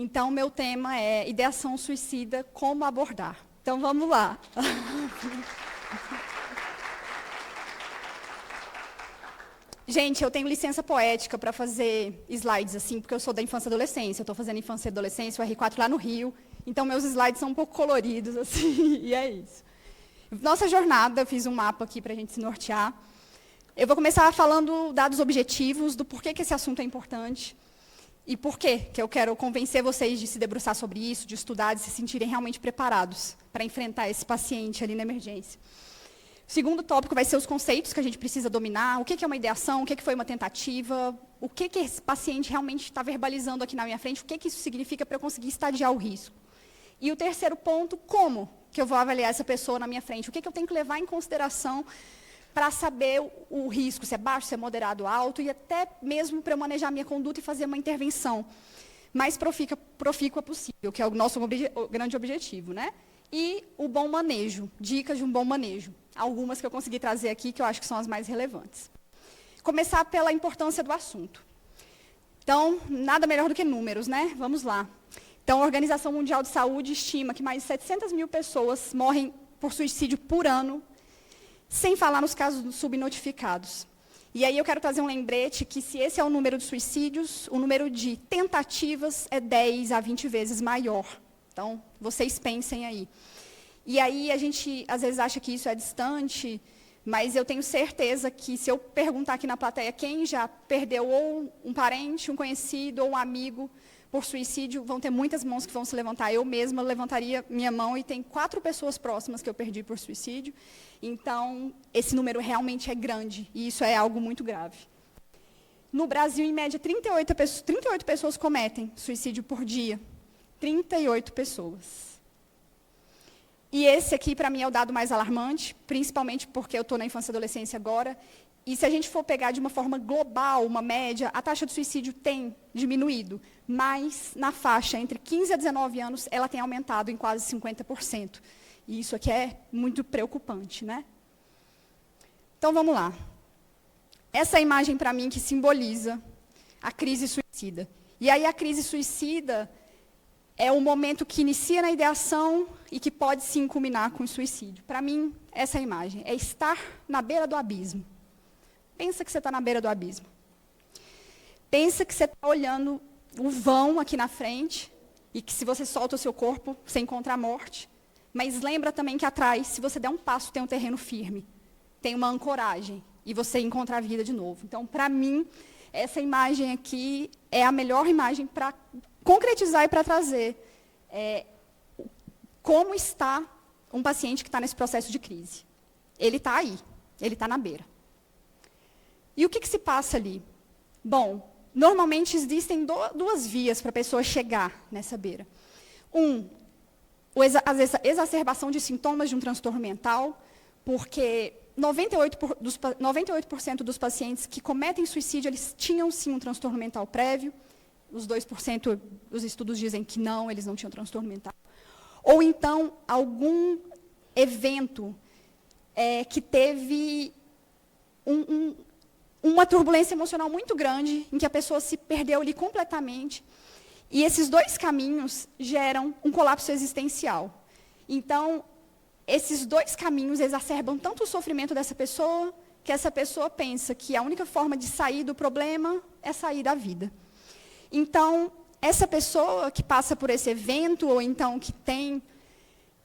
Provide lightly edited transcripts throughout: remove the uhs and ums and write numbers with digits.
Então, meu tema é ideação suicida, como abordar. Então, vamos lá. Gente, eu tenho licença poética para fazer slides assim, porque eu sou da infância e adolescência. Eu estou fazendo infância e adolescência, o R4 lá no Rio. Então, meus slides são um pouco coloridos, assim, e é isso. Nossa jornada, eu fiz um mapa aqui para a gente se nortear. Eu vou começar falando dados objetivos, do porquê que esse assunto é importante. E por quê que eu quero convencer vocês de se debruçar sobre isso, de estudar, de se sentirem realmente preparados para enfrentar esse paciente ali na emergência. O segundo tópico vai ser os conceitos que a gente precisa dominar, o que é uma ideação, o que foi uma tentativa, o que esse paciente realmente está verbalizando aqui na minha frente, o que isso significa para eu conseguir estadiar o risco. E o terceiro ponto, como que eu vou avaliar essa pessoa na minha frente, o que eu tenho que levar em consideração para saber o risco, se é baixo, se é moderado, alto, e até mesmo para eu manejar minha conduta e fazer uma intervenção mais profícua possível, que é o nosso grande objetivo, né? E o bom manejo, dicas de um bom manejo. Algumas que eu consegui trazer aqui, que eu acho que são as mais relevantes. Começar pela importância do assunto. Então, nada melhor do que números, né? Vamos lá. Então, a Organização Mundial de Saúde estima que mais de 700 mil pessoas morrem por suicídio por ano, sem falar nos casos subnotificados. E aí eu quero trazer um lembrete que, se esse é o número de suicídios, o número de tentativas é 10 a 20 vezes maior. Então, vocês pensem aí. E aí a gente, às vezes, acha que isso é distante, mas eu tenho certeza que, se eu perguntar aqui na plateia quem já perdeu ou um parente, um conhecido ou um amigo por suicídio, vão ter muitas mãos que vão se levantar. Eu mesma levantaria minha mão e tem 4 pessoas próximas que eu perdi por suicídio. Então, esse número realmente é grande, e isso é algo muito grave. No Brasil, em média, 38 pessoas cometem suicídio por dia. 38 pessoas. E esse aqui, para mim, é o dado mais alarmante, principalmente porque eu estou na infância e adolescência agora. E se a gente for pegar de uma forma global, uma média, a taxa de suicídio tem diminuído, mas na faixa entre 15 a 19 anos, ela tem aumentado em quase 50%. E isso aqui é muito preocupante, né? Então, vamos lá. Essa imagem, para mim, que simboliza a crise suicida. E aí, a crise suicida é o momento que inicia na ideação e que pode, sim, culminar com o suicídio. Para mim, essa é a imagem. É estar na beira do abismo. Pensa que você está na beira do abismo. Pensa que você está olhando o vão aqui na frente e que, se você solta o seu corpo, você encontra a morte. Mas lembra também que atrás, se você der um passo, tem um terreno firme. Tem uma ancoragem. E você encontra a vida de novo. Então, para mim, essa imagem aqui é a melhor imagem para concretizar e para trazer como está um paciente que está nesse processo de crise. Ele está aí. Ele está na beira. E o que se passa ali? Bom, normalmente existem duas vias para a pessoa chegar nessa beira. A exacerbação de sintomas de um transtorno mental, porque 98% dos pacientes que cometem suicídio, eles tinham, sim, um transtorno mental prévio. Os 2%, os estudos dizem que não, eles não tinham transtorno mental. Ou então, algum evento que teve uma turbulência emocional muito grande, em que a pessoa se perdeu ali completamente. E esses dois caminhos geram um colapso existencial. Então, esses dois caminhos exacerbam tanto o sofrimento dessa pessoa, que essa pessoa pensa que a única forma de sair do problema é sair da vida. Então, essa pessoa que passa por esse evento, ou então que tem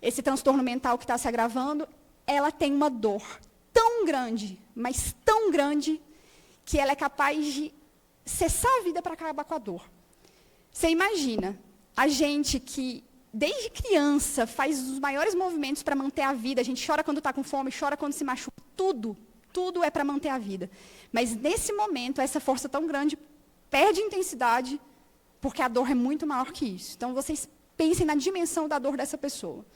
esse transtorno mental que está se agravando, ela tem uma dor tão grande, mas tão grande, que ela é capaz de cessar a vida para acabar com a dor. Você imagina, a gente que, desde criança, faz os maiores movimentos para manter a vida, a gente chora quando está com fome, chora quando se machuca, tudo é para manter a vida. Mas, nesse momento, essa força tão grande perde intensidade, porque a dor é muito maior que isso. Então, vocês pensem na dimensão da dor dessa pessoa.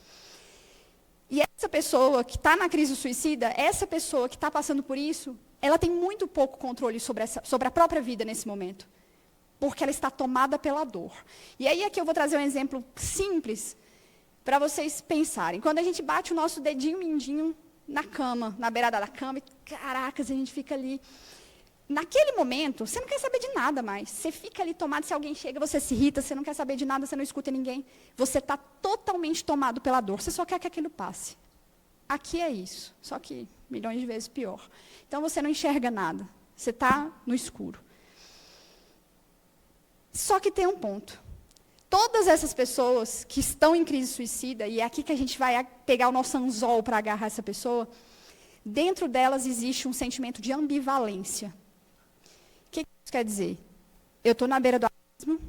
E essa pessoa que está na crise suicida, essa pessoa que está passando por isso, ela tem muito pouco controle sobre a própria vida nesse momento, porque ela está tomada pela dor. E aí aqui eu vou trazer um exemplo simples para vocês pensarem. Quando a gente bate o nosso dedinho mindinho na cama, na beirada da cama, e caracas, a gente fica ali naquele momento, você não quer saber de nada mais. Você fica ali tomado, se alguém chega, você se irrita, você não quer saber de nada, você não escuta ninguém. Você está totalmente tomado pela dor, você só quer que aquilo passe. Aqui é isso, só que milhões de vezes pior. Então, você não enxerga nada, você está no escuro. Só que tem um ponto. Todas essas pessoas que estão em crise suicida, e é aqui que a gente vai pegar o nosso anzol para agarrar essa pessoa, dentro delas existe um sentimento de ambivalência. O que isso quer dizer? Eu estou na beira do abismo,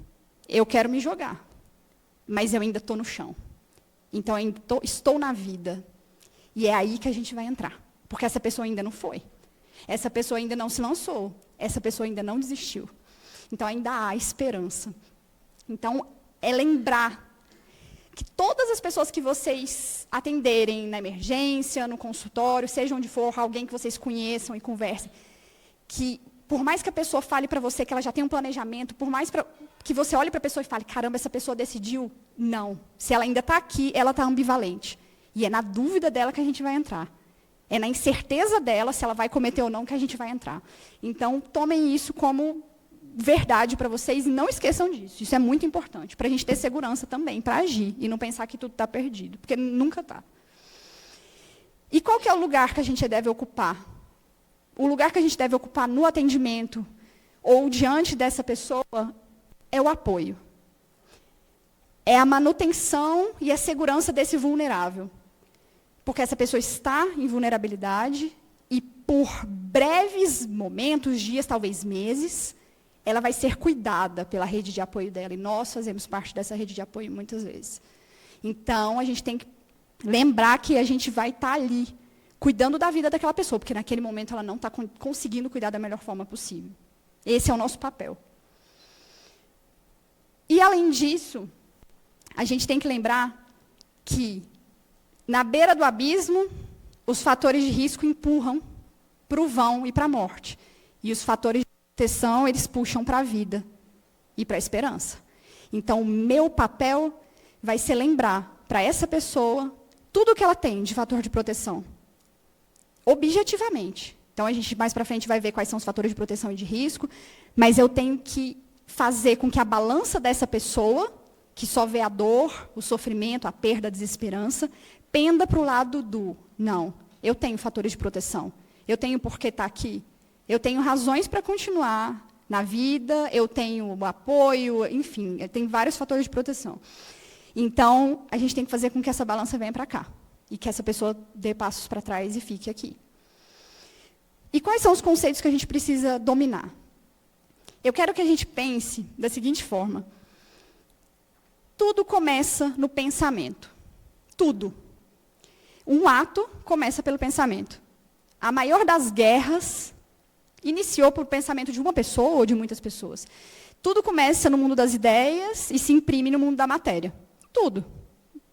eu quero me jogar, mas eu ainda estou no chão. Então, eu estou na vida. E é aí que a gente vai entrar. Porque essa pessoa ainda não foi. Essa pessoa ainda não se lançou. Essa pessoa ainda não desistiu. Então, ainda há esperança. Então, é lembrar que todas as pessoas que vocês atenderem na emergência, no consultório, seja onde for, alguém que vocês conheçam e conversem, que por mais que a pessoa fale para você que ela já tem um planejamento, por mais que você olhe para a pessoa e fale, caramba, essa pessoa decidiu, não. Se ela ainda está aqui, ela está ambivalente. E é na dúvida dela que a gente vai entrar. É na incerteza dela, se ela vai cometer ou não, que a gente vai entrar. Então, tomem isso como verdade para vocês e não esqueçam disso. Isso é muito importante, para a gente ter segurança também, para agir e não pensar que tudo está perdido, porque nunca está. E qual que é o lugar que a gente deve ocupar? O lugar que a gente deve ocupar no atendimento ou diante dessa pessoa é o apoio. É a manutenção e a segurança desse vulnerável. Porque essa pessoa está em vulnerabilidade e por breves momentos, dias, talvez meses, ela vai ser cuidada pela rede de apoio dela. E nós fazemos parte dessa rede de apoio muitas vezes. Então, a gente tem que lembrar que a gente vai estar ali, cuidando da vida daquela pessoa, porque naquele momento ela não está conseguindo cuidar da melhor forma possível. Esse é o nosso papel. E, além disso, a gente tem que lembrar que, na beira do abismo, os fatores de risco empurram para o vão e para a morte. E os fatores de proteção, eles puxam para a vida e para a esperança. Então, o meu papel vai ser lembrar para essa pessoa tudo o que ela tem de fator de proteção. Objetivamente. Então, a gente mais para frente vai ver quais são os fatores de proteção e de risco, mas eu tenho que fazer com que a balança dessa pessoa, que só vê a dor, o sofrimento, a perda, a desesperança, penda para o lado do, não, eu tenho fatores de proteção, eu tenho por que estar aqui, eu tenho razões para continuar na vida, eu tenho o apoio, enfim, eu tenho vários fatores de proteção. Então, a gente tem que fazer com que essa balança venha para cá, e que essa pessoa dê passos para trás e fique aqui. E quais são os conceitos que a gente precisa dominar? Eu quero que a gente pense da seguinte forma. Tudo começa no pensamento. Tudo. Um ato começa pelo pensamento. A maior das guerras iniciou por pensamento de uma pessoa ou de muitas pessoas. Tudo começa no mundo das ideias e se imprime no mundo da matéria. Tudo.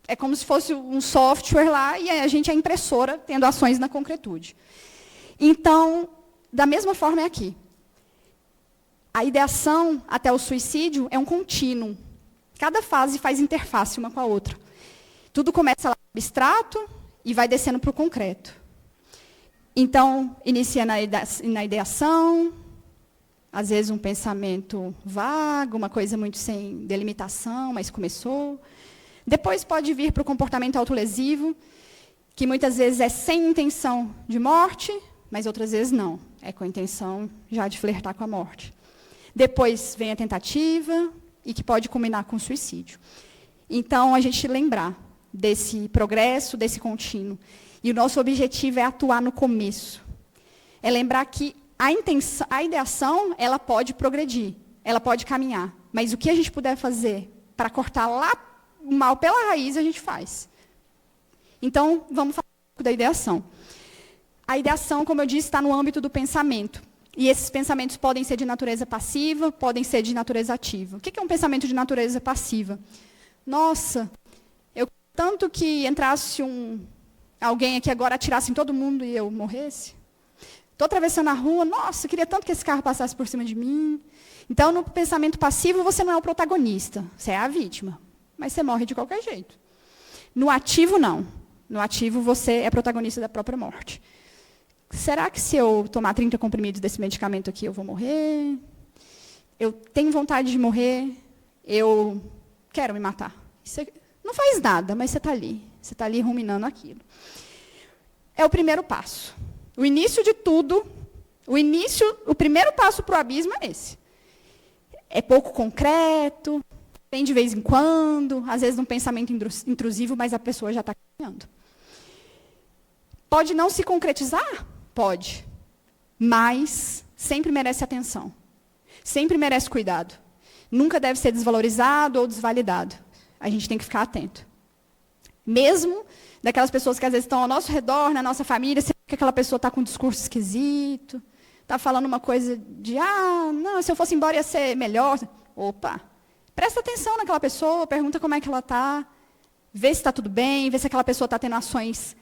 É como se fosse um software lá e a gente é a impressora tendo ações na concretude. Então, da mesma forma é aqui. A ideação até o suicídio é um contínuo. Cada fase faz interface uma com a outra. Tudo começa lá no abstrato e vai descendo para o concreto. Então, inicia na ideação, às vezes um pensamento vago, uma coisa muito sem delimitação, mas começou. Depois pode vir para o comportamento autolesivo, que muitas vezes é sem intenção de morte, mas outras vezes não. É com a intenção já de flertar com a morte. Depois vem a tentativa, e que pode culminar com o suicídio. Então, a gente lembrar desse progresso, desse contínuo. E o nosso objetivo é atuar no começo. É lembrar que a ideação, ela pode progredir, ela pode caminhar. Mas o que a gente puder fazer para cortar lá o mal pela raiz, a gente faz. Então, vamos falar um pouco da ideação. A ideação, como eu disse, está no âmbito do pensamento. E esses pensamentos podem ser de natureza passiva, podem ser de natureza ativa. O que é um pensamento de natureza passiva? Nossa, eu tanto que entrasse alguém aqui agora, atirasse em todo mundo e eu morresse. Estou atravessando a rua, nossa, eu queria tanto que esse carro passasse por cima de mim. Então, no pensamento passivo, você não é o protagonista, você é a vítima. Mas você morre de qualquer jeito. No ativo, não. No ativo, você é protagonista da própria morte. será que se eu tomar 30 comprimidos desse medicamento aqui, eu vou morrer? Eu tenho vontade de morrer? Eu quero me matar. Você não faz nada, mas você está ali. Você está ali ruminando aquilo. É o primeiro passo. O início de tudo, o primeiro passo para o abismo é esse. É pouco concreto, tem de vez em quando, às vezes um pensamento intrusivo, mas a pessoa já está caminhando. Pode não se concretizar? Pode. Mas sempre merece atenção. Sempre merece cuidado. Nunca deve ser desvalorizado ou desvalidado. A gente tem que ficar atento. Mesmo daquelas pessoas que às vezes estão ao nosso redor, na nossa família, sempre que aquela pessoa está com um discurso esquisito, está falando uma coisa de, não, se eu fosse embora ia ser melhor. Opa, presta atenção naquela pessoa, pergunta como é que ela está, vê se está tudo bem, vê se aquela pessoa está tendo ações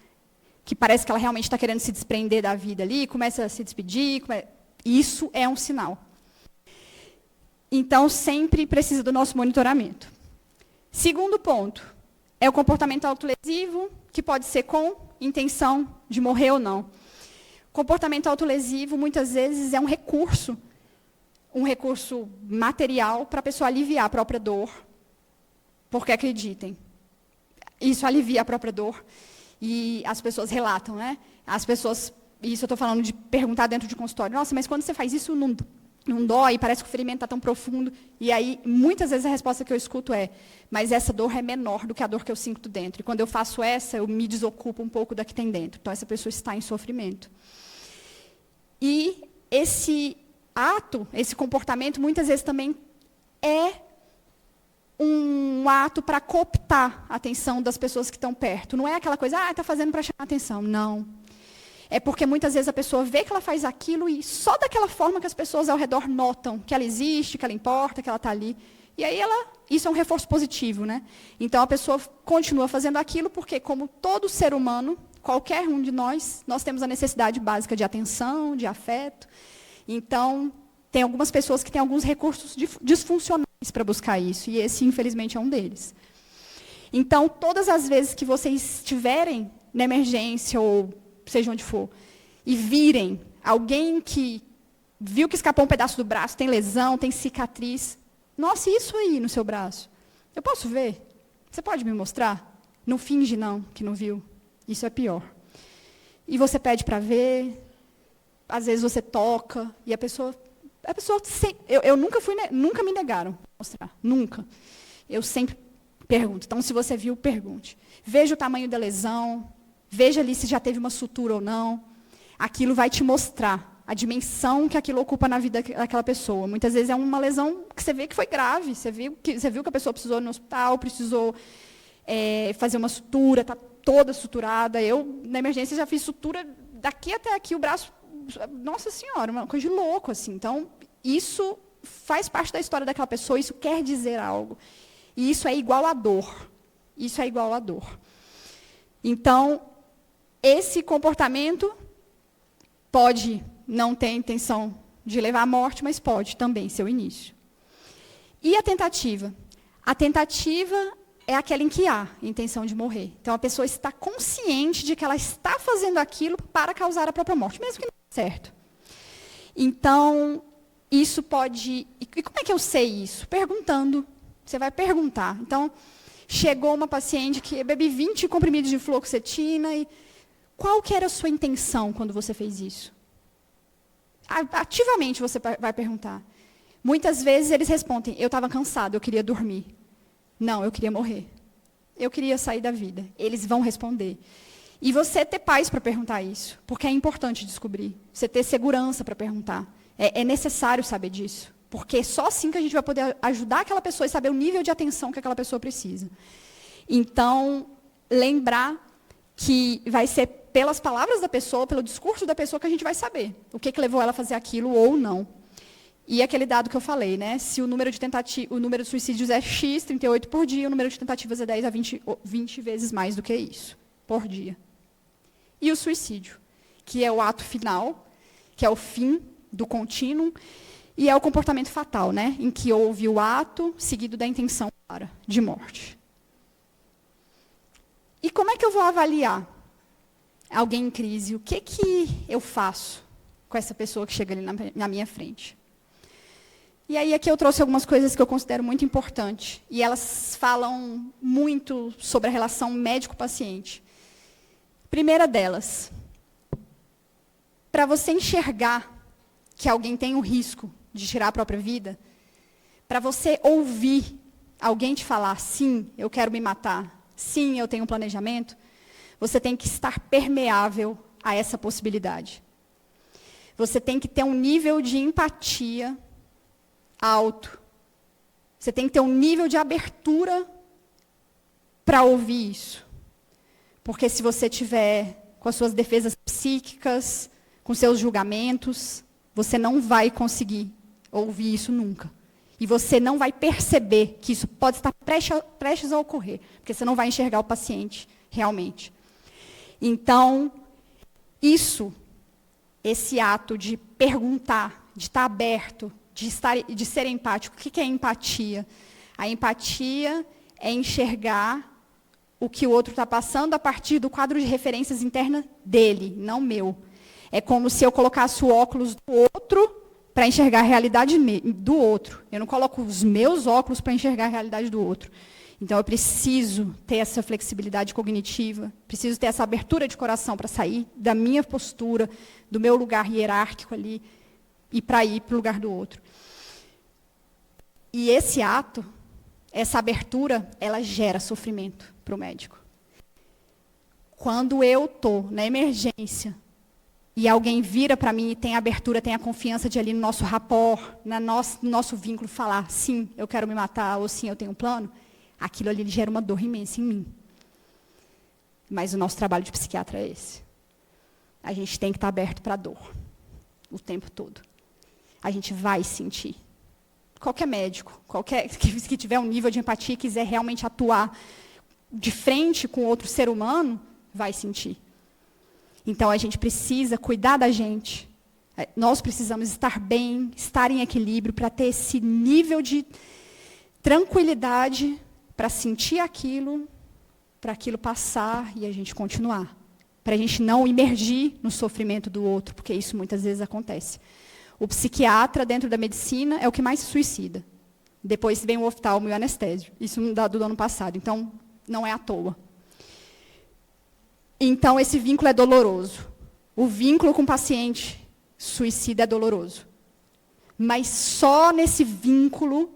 que parece que ela realmente está querendo se desprender da vida ali, começa a se despedir. Isso é um sinal. Então, sempre precisa do nosso monitoramento. Segundo ponto, é o comportamento autolesivo, que pode ser com intenção de morrer ou não. Comportamento autolesivo, muitas vezes, é um recurso material para a pessoa aliviar a própria dor. Porque, acreditem, isso alivia a própria dor. E as pessoas relatam, né? As pessoas, isso eu estou falando de perguntar dentro de consultório, nossa, mas quando você faz isso, não dói, parece que o ferimento está tão profundo. E aí, muitas vezes, a resposta que eu escuto é, mas essa dor é menor do que a dor que eu sinto dentro. E quando eu faço essa, eu me desocupo um pouco da que tem dentro. Então, essa pessoa está em sofrimento. E esse ato, esse comportamento, muitas vezes também é um ato para cooptar a atenção das pessoas que estão perto. Não é aquela coisa, está fazendo para chamar a atenção. Não. É porque muitas vezes a pessoa vê que ela faz aquilo e só daquela forma que as pessoas ao redor notam que ela existe, que ela importa, que ela está ali. E aí isso é um reforço positivo, né? Então a pessoa continua fazendo aquilo porque, como todo ser humano, qualquer um de nós temos a necessidade básica de atenção, de afeto. Então, tem algumas pessoas que têm alguns recursos disfuncionais para buscar isso, e esse, infelizmente, é um deles. Então, todas as vezes que vocês estiverem na emergência, ou seja onde for, e virem alguém que viu que escapou um pedaço do braço, tem lesão, tem cicatriz, nossa, e isso aí no seu braço? Eu posso ver? Você pode me mostrar? Não finge, não, que não viu. Isso é pior. E você pede para ver, às vezes você toca, e a pessoa eu nunca me negaram a mostrar, nunca. Eu sempre pergunto. Então, se você viu, pergunte. Veja o tamanho da lesão, veja ali se já teve uma sutura ou não. Aquilo vai te mostrar a dimensão que aquilo ocupa na vida daquela pessoa. Muitas vezes é uma lesão que você vê que foi grave, você viu que a pessoa precisou ir no hospital, precisou fazer uma sutura, está toda suturada. Eu, na emergência, já fiz sutura daqui até aqui, o braço. Nossa Senhora, uma coisa de louco, assim. Então, isso faz parte da história daquela pessoa, isso quer dizer algo. E isso é igual à dor. Isso é igual à dor. Então, esse comportamento pode não ter intenção de levar à morte, mas pode também ser o início. E a tentativa? A tentativa é aquela em que há intenção de morrer. Então, a pessoa está consciente de que ela está fazendo aquilo para causar a própria morte, mesmo que não dê certo. Então, isso pode... E como é que eu sei isso? Perguntando. Você vai perguntar. Então, chegou uma paciente que bebi 20 comprimidos de fluoxetina e qual que era a sua intenção quando você fez isso? Ativamente você vai perguntar. Muitas vezes eles respondem, eu estava cansado, eu queria dormir. Não, eu queria morrer. Eu queria sair da vida. Eles vão responder. E você ter paz para perguntar isso, porque é importante descobrir. Você ter segurança para perguntar. É necessário saber disso. Porque só assim que a gente vai poder ajudar aquela pessoa e saber o nível de atenção que aquela pessoa precisa. Então, lembrar que vai ser pelas palavras da pessoa, pelo discurso da pessoa que a gente vai saber o que levou ela a fazer aquilo ou não. E aquele dado que eu falei, né? Se o número de suicídios é X, 38 por dia, o número de tentativas é 10 a 20 vezes mais do que isso, por dia. E o suicídio, que é o ato final, que é o fim do contínuo, e é o comportamento fatal, né? Em que houve o ato seguido da intenção clara de morte. E como é que eu vou avaliar alguém em crise, o que eu faço com essa pessoa que chega ali na minha frente? E aí aqui eu trouxe algumas coisas que eu considero muito importantes. E elas falam muito sobre a relação médico-paciente. Primeira delas, para você enxergar que alguém tem o risco de tirar a própria vida, para você ouvir alguém te falar, sim, eu quero me matar, sim, eu tenho um planejamento, você tem que estar permeável a essa possibilidade. Você tem que ter um nível de empatia alto. Você tem que ter um nível de abertura para ouvir isso. Porque se você tiver com as suas defesas psíquicas, com seus julgamentos, você não vai conseguir ouvir isso nunca. E você não vai perceber que isso pode estar prestes a ocorrer, porque você não vai enxergar o paciente realmente. Então, esse ato de perguntar, de estar aberto, de ser empático. O que é empatia? A empatia é enxergar o que o outro está passando a partir do quadro de referências interna dele, não meu. É como se eu colocasse o óculos do outro para enxergar a realidade do outro. Eu não coloco os meus óculos para enxergar a realidade do outro. Então, eu preciso ter essa flexibilidade cognitiva, preciso ter essa abertura de coração para sair da minha postura, do meu lugar hierárquico ali, e para ir para o lugar do outro. E esse ato, essa abertura, ela gera sofrimento para o médico. Quando eu estou na emergência e alguém vira para mim e tem a abertura, tem a confiança de ali no nosso rapport, no nosso vínculo, falar, sim, eu quero me matar, ou sim, eu tenho um plano, aquilo ali gera uma dor imensa em mim. Mas o nosso trabalho de psiquiatra é esse. A gente tem que estar aberto para a dor, o tempo todo. A gente vai sentir. Qualquer médico, qualquer que tiver um nível de empatia e quiser realmente atuar de frente com outro ser humano, vai sentir. Então, a gente precisa cuidar da gente. Nós precisamos estar bem, estar em equilíbrio, para ter esse nível de tranquilidade, para sentir aquilo, para aquilo passar e a gente continuar. Para a gente não imergir no sofrimento do outro, porque isso muitas vezes acontece. O psiquiatra, dentro da medicina, é o que mais se suicida. Depois vem o oftalmo e o anestésio. Isso do ano passado. Então, não é à toa. Então, esse vínculo é doloroso. O vínculo com o paciente suicida é doloroso. Mas só nesse vínculo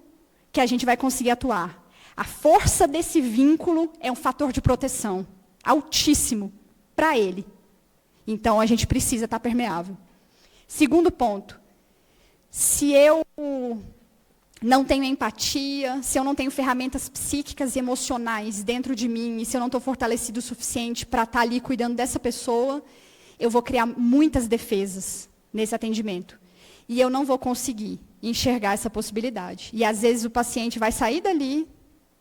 que a gente vai conseguir atuar. A força desse vínculo é um fator de proteção altíssimo para ele. Então, a gente precisa estar permeável. Segundo ponto. Se eu não tenho empatia, se eu não tenho ferramentas psíquicas e emocionais dentro de mim, e se eu não estou fortalecido o suficiente para estar ali cuidando dessa pessoa, eu vou criar muitas defesas nesse atendimento. E eu não vou conseguir enxergar essa possibilidade. E, às vezes, o paciente vai sair dali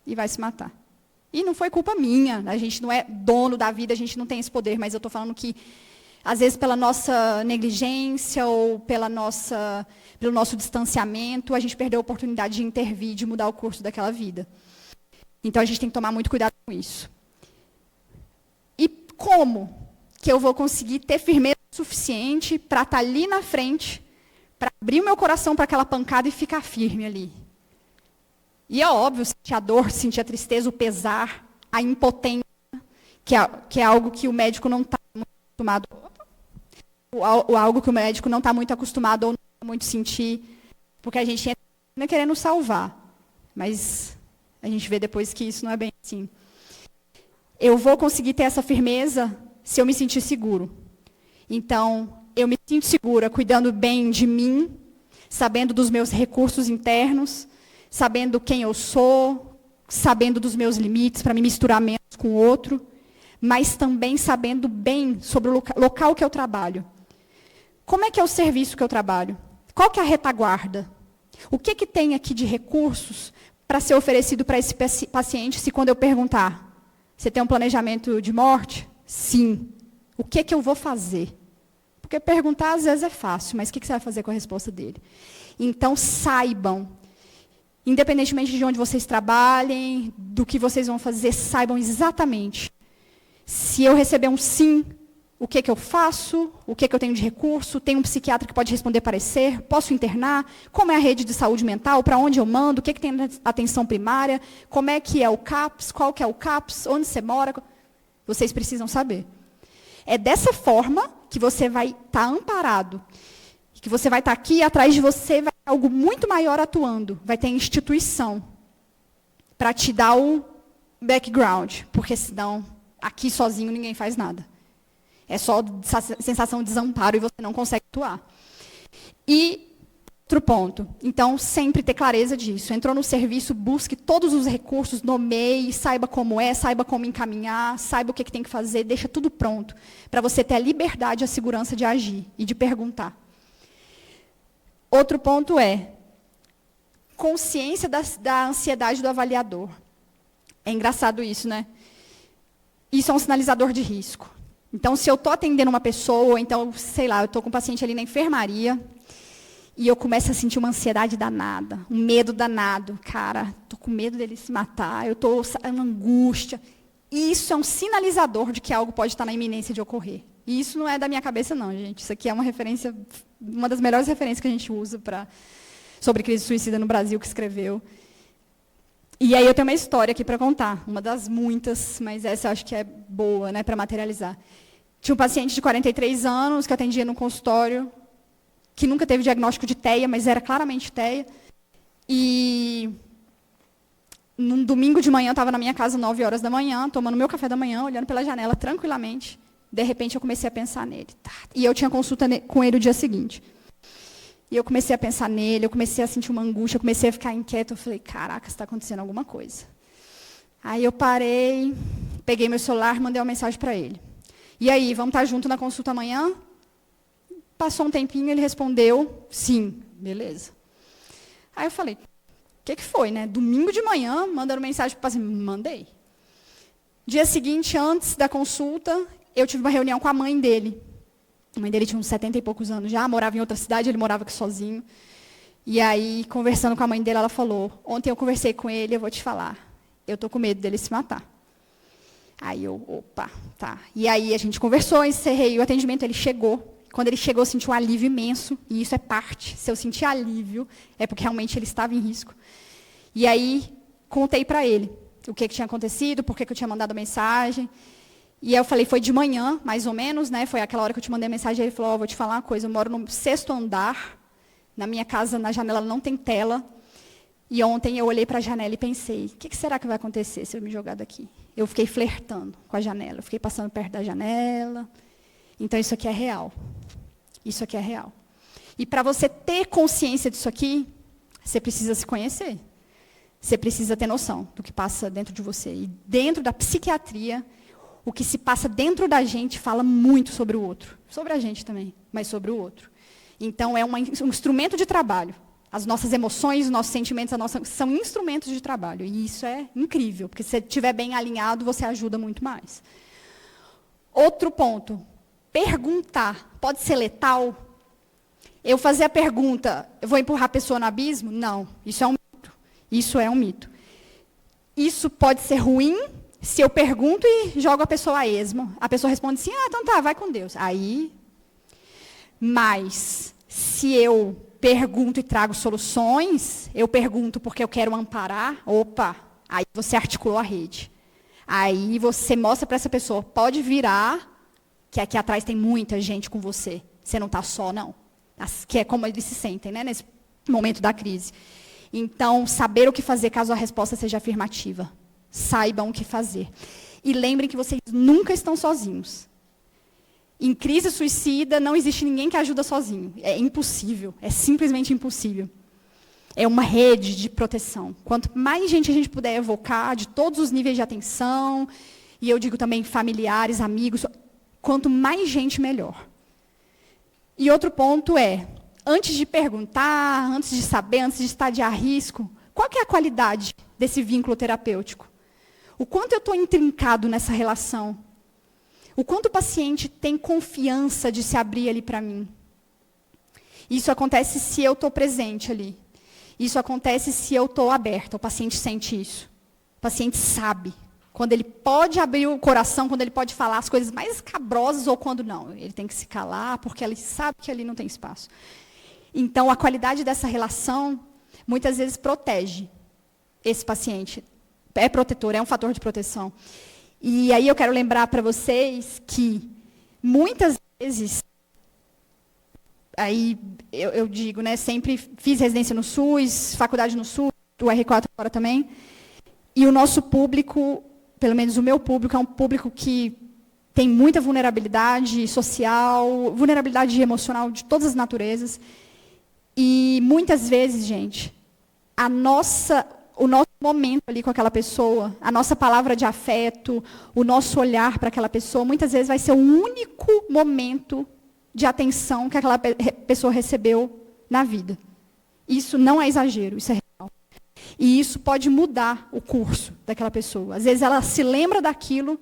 e vai se matar. E não foi culpa minha, a gente não é dono da vida, a gente não tem esse poder, mas eu estou falando que, às vezes, pela nossa negligência ou pelo nosso distanciamento, a gente perdeu a oportunidade de intervir, de mudar o curso daquela vida. Então, a gente tem que tomar muito cuidado com isso. E como que eu vou conseguir ter firmeza suficiente para estar ali na frente, para abrir o meu coração para aquela pancada e ficar firme ali? E é óbvio, sentir a dor, sentir a tristeza, o pesar, a impotência, que é algo que o médico não está muito acostumado, algo que o médico não está muito acostumado ou não está muito sentir, porque a gente entra querendo salvar, mas a gente vê depois que isso não é bem assim. Eu vou conseguir ter essa firmeza se eu me sentir seguro. Então, eu me sinto segura cuidando bem de mim, sabendo dos meus recursos internos, sabendo quem eu sou, sabendo dos meus limites, para me misturar menos com o outro, mas também sabendo bem sobre o local que eu trabalho. Como é que é o serviço que eu trabalho? Qual que é a retaguarda? O que tem aqui de recursos para ser oferecido para esse paciente se quando eu perguntar, você tem um planejamento de morte? Sim. O que eu vou fazer? Porque perguntar às vezes é fácil, mas o que você vai fazer com a resposta dele? Então, saibam, independentemente de onde vocês trabalhem, do que vocês vão fazer, saibam exatamente. Se eu receber um sim, o que eu faço, o que eu tenho de recurso, tem um psiquiatra que pode responder parecer, posso internar, como é a rede de saúde mental, para onde eu mando, o que tem na atenção primária, como é que é o CAPS, qual que é o CAPS, onde você mora. Vocês precisam saber. É dessa forma que você vai estar amparado, que você vai estar aqui e atrás de você vai ter algo muito maior atuando, vai ter instituição para te dar o background, porque senão aqui sozinho ninguém faz nada. É só sensação de desamparo e você não consegue atuar. E outro ponto. Então, sempre ter clareza disso. Entrou no serviço, busque todos os recursos, nomeie, saiba como é, saiba como encaminhar, saiba o que tem que fazer, deixa tudo pronto, para você ter a liberdade e a segurança de agir e de perguntar. Outro ponto é consciência da ansiedade do avaliador. É engraçado isso, né? Isso é um sinalizador de risco. Então, se eu estou atendendo uma pessoa, então, sei lá, eu estou com um paciente ali na enfermaria, e eu começo a sentir uma ansiedade danada, um medo danado. Cara, estou com medo dele se matar, eu estou uma angústia. Isso é um sinalizador de que algo pode estar na iminência de ocorrer. E isso não é da minha cabeça, não, gente. Isso aqui é uma referência, uma das melhores referências que a gente usa sobre crise suicida no Brasil, que escreveu. E aí eu tenho uma história aqui para contar, uma das muitas, mas essa eu acho que é boa, né, para materializar. Tinha um paciente de 43 anos que eu atendia no consultório, que nunca teve diagnóstico de TEA, mas era claramente TEA. E num domingo de manhã, eu estava na minha casa, 9 horas da manhã, tomando meu café da manhã, olhando pela janela tranquilamente. De repente, eu comecei a pensar nele. E eu tinha consulta com ele o dia seguinte. E eu comecei a pensar nele, eu comecei a sentir uma angústia, eu comecei a ficar inquieta. Eu falei, caraca, está acontecendo alguma coisa. Aí eu parei, peguei meu celular, mandei uma mensagem para ele. E aí, vamos estar junto na consulta amanhã? Passou um tempinho, ele respondeu, sim, beleza. Aí eu falei, o que foi, né? Domingo de manhã, mandando mensagem para o paciente, mandei. Dia seguinte, antes da consulta, eu tive uma reunião com a mãe dele. A mãe dele tinha uns 70 e poucos anos já, morava em outra cidade, ele morava aqui sozinho. E aí, conversando com a mãe dele, ela falou, ontem eu conversei com ele, eu vou te falar, eu estou com medo dele se matar. Aí eu, opa, tá. E aí a gente conversou, encerrei o atendimento, ele chegou. Quando ele chegou, eu senti um alívio imenso, e isso é parte. Se eu senti alívio, é porque realmente ele estava em risco. E aí, contei para ele o que tinha acontecido, por que eu tinha mandado a mensagem. E aí eu falei, foi de manhã, mais ou menos, né? Foi aquela hora que eu te mandei a mensagem, ele falou, vou te falar uma coisa, eu moro no 6º andar, na minha casa, na janela não tem tela, e ontem eu olhei para a janela e pensei, o que será que vai acontecer se eu me jogar daqui? Eu fiquei flertando com a janela, eu fiquei passando perto da janela. Então, isso aqui é real. Isso aqui é real. E para você ter consciência disso aqui, você precisa se conhecer. Você precisa ter noção do que passa dentro de você. E dentro da psiquiatria, o que se passa dentro da gente fala muito sobre o outro. Sobre a gente também, mas sobre o outro. Então, é um instrumento de trabalho. As nossas emoções, os nossos sentimentos, são instrumentos de trabalho. E isso é incrível, porque se você estiver bem alinhado, você ajuda muito mais. Outro ponto. Perguntar pode ser letal? Eu fazer a pergunta, eu vou empurrar a pessoa no abismo? Não, isso é um mito. Isso é um mito. Isso pode ser ruim se eu pergunto e jogo a pessoa a esmo. A pessoa responde assim, então tá, vai com Deus. Aí, mas se eu pergunto e trago soluções, eu pergunto porque eu quero amparar, opa, aí você articulou a rede. Aí você mostra para essa pessoa, pode virar, que aqui atrás tem muita gente com você. Você não está só, não. Que é como eles se sentem, né, nesse momento da crise. Então, saber o que fazer caso a resposta seja afirmativa. Saibam o que fazer. E lembrem que vocês nunca estão sozinhos. Em crise suicida, não existe ninguém que ajuda sozinho. É impossível. É simplesmente impossível. É uma rede de proteção. Quanto mais gente a gente puder evocar, de todos os níveis de atenção, e eu digo também familiares, amigos, quanto mais gente, melhor. E outro ponto é, antes de perguntar, antes de saber, antes de estadiar risco, qual que é a qualidade desse vínculo terapêutico? O quanto eu estou intrincado nessa relação? O quanto o paciente tem confiança de se abrir ali para mim? Isso acontece se eu estou presente ali. Isso acontece se eu estou aberta. O paciente sente isso. O paciente sabe Quando ele pode abrir o coração, quando ele pode falar as coisas mais escabrosas ou quando não. Ele tem que se calar, porque ele sabe que ali não tem espaço. Então, a qualidade dessa relação, muitas vezes, protege esse paciente. É protetor, é um fator de proteção. E aí eu quero lembrar para vocês que, muitas vezes, aí eu digo, né, sempre fiz residência no SUS, faculdade no SUS, do R4 agora também, e o nosso público, pelo menos o meu público, é um público que tem muita vulnerabilidade social, vulnerabilidade emocional de todas as naturezas. E muitas vezes, gente, o nosso momento ali com aquela pessoa, a nossa palavra de afeto, o nosso olhar para aquela pessoa, muitas vezes vai ser o único momento de atenção que aquela pessoa recebeu na vida. Isso não é exagero, isso é real. E isso pode mudar o curso daquela pessoa. Às vezes ela se lembra daquilo,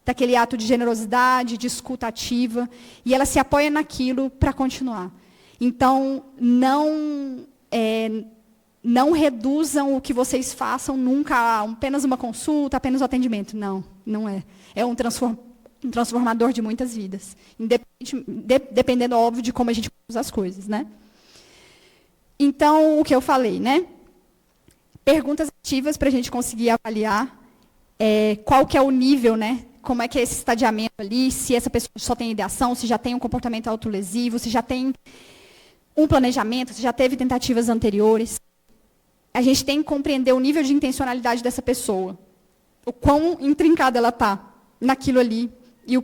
daquele ato de generosidade, de escuta ativa, e ela se apoia naquilo para continuar. Então, não reduzam o que vocês façam nunca a apenas uma consulta, apenas um atendimento. Não, não é. É um transformador de muitas vidas. Dependendo, óbvio, de como a gente usa as coisas, né? Então, o que eu falei, né? Perguntas ativas para a gente conseguir avaliar qual que é o nível, né? Como é que é esse estadiamento ali, se essa pessoa só tem ideação, se já tem um comportamento autolesivo, se já tem um planejamento, se já teve tentativas anteriores. A gente tem que compreender o nível de intencionalidade dessa pessoa, o quão intrincada ela está naquilo ali, e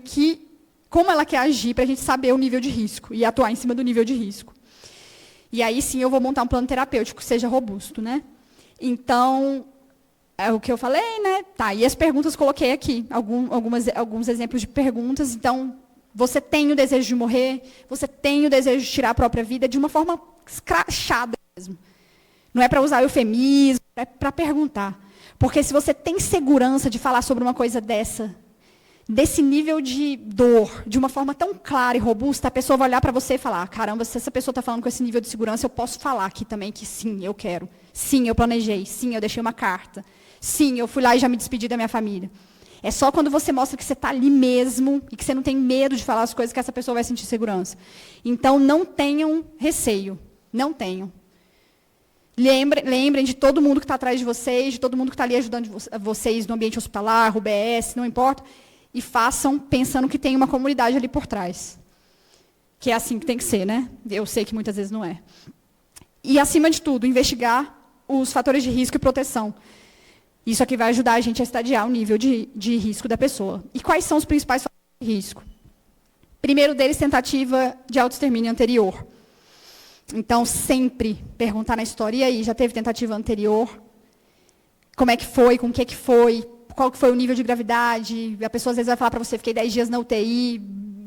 como ela quer agir para a gente saber o nível de risco e atuar em cima do nível de risco. E aí sim eu vou montar um plano terapêutico que seja robusto, né? Então, é o que eu falei, né? Tá, e as perguntas coloquei aqui, alguns exemplos de perguntas. Então, você tem o desejo de morrer? Você tem o desejo de tirar a própria vida? De uma forma escrachada mesmo. Não é para usar eufemismo, é para perguntar. Porque se você tem segurança de falar sobre uma coisa desse nível de dor, de uma forma tão clara e robusta, a pessoa vai olhar para você e falar, caramba, se essa pessoa está falando com esse nível de segurança, eu posso falar aqui também que sim, eu quero. Sim, eu planejei. Sim, eu deixei uma carta. Sim, eu fui lá e já me despedi da minha família. É só quando você mostra que você está ali mesmo e que você não tem medo de falar as coisas que essa pessoa vai sentir segurança. Então, não tenham receio. Não tenham. Lembrem de todo mundo que está atrás de vocês, de todo mundo que está ali ajudando vocês no ambiente hospitalar, UBS, não importa. E façam pensando que tem uma comunidade ali por trás. Que é assim que tem que ser, né? Eu sei que muitas vezes não é. E, acima de tudo, investigar os fatores de risco e proteção. Isso aqui vai ajudar a gente a estadiar o nível de risco da pessoa. E quais são os principais fatores de risco? Primeiro deles, tentativa de autoextermínio anterior. Então, sempre perguntar na história, e aí, já teve tentativa anterior? Como é que foi? Com o que foi? Qual que foi o nível de gravidade? A pessoa, às vezes, vai falar para você, fiquei 10 dias na UTI,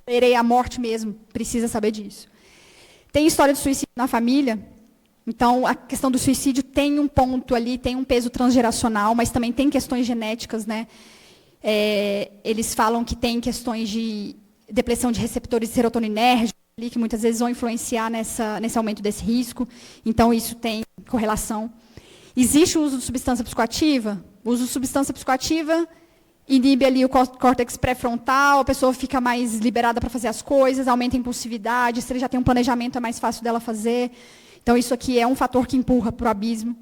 beirei a morte mesmo. Precisa saber disso. Tem história de suicídio na família? Então, a questão do suicídio tem um ponto ali, tem um peso transgeracional, mas também tem questões genéticas, né? Eles falam que tem questões de depressão de receptores serotoninérgicos, ali, que muitas vezes vão influenciar nesse aumento desse risco. Então, isso tem correlação. Existe o uso de substância psicoativa? O uso de substância psicoativa inibe ali o córtex pré-frontal, a pessoa fica mais liberada para fazer as coisas, aumenta a impulsividade, se ele já tem um planejamento, é mais fácil dela fazer. Então, isso aqui é um fator que empurra para o abismo.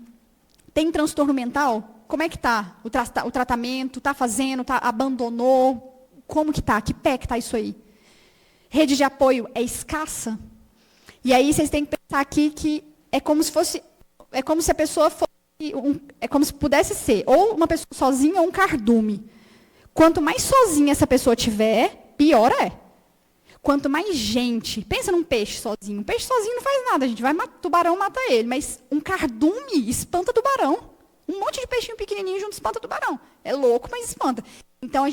Tem transtorno mental? Como é que está? O tratamento? Está fazendo? Abandonou? Como que está? Que pé que está isso aí? Rede de apoio é escassa? E aí vocês têm que pensar aqui que é como se a pessoa fosse, é como se pudesse ser ou uma pessoa sozinha ou um cardume. Quanto mais sozinha essa pessoa tiver, pior é. Quanto mais gente... Pensa num peixe sozinho. Um peixe sozinho não faz nada, a gente vai tubarão mata ele. Mas um cardume espanta tubarão. Um monte de peixinho pequenininho junto espanta tubarão. É louco, mas espanta. Então,